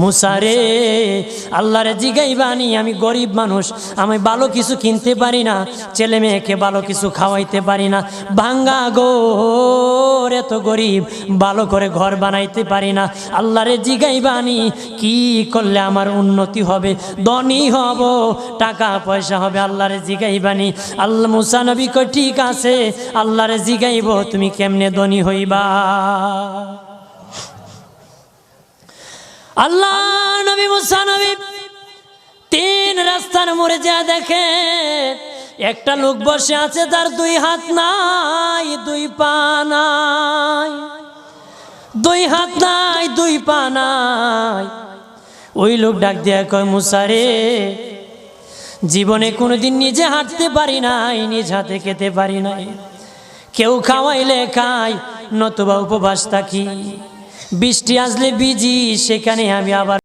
মুসা রে, আল্লাহরে জিগাইবানি, আমি গরিব মানুষ, আমি ভালো কিছু কিনতে পারি না, ছেলে মেয়েকে ভালো কিছু খাওয়াইতে পারি না, ভাঙ্গা ঘর, এত গরিব, ভালো করে ঘর বানাইতে পারি না। আল্লাহরে জিগাইবানি কি করলে আমার উন্নতি হবে, ধনী হব, টাকা পয়সা হবে। আল্লাহরে জিগাইবানি। আল্লাহ মুসা নবী কই ঠিক আছে, আল্লাহরে জিগাইব তুমি কেমনে ধনী হইবা। আল্লাহ নবী মুসা নবী তিন রাস্তার মোড়ে যা দেখে একটা লোক বসে আছে, তার দুই হাত নাই, দুই পা নাই, দুই হাত নাই, দুই পা নাই। ওই লোক ডাক দিয়া কয়, মুসা রে, জীবনে কোনোদিন নিজে হাঁটতে পারি নাই, নিজ হাতে খেতে পারি নাই, কেউ খাওয়াইলে খাই, নতুবা উপবাস থাকি, বৃষ্টি আসলে ভিজি, সেখানে আমি আবার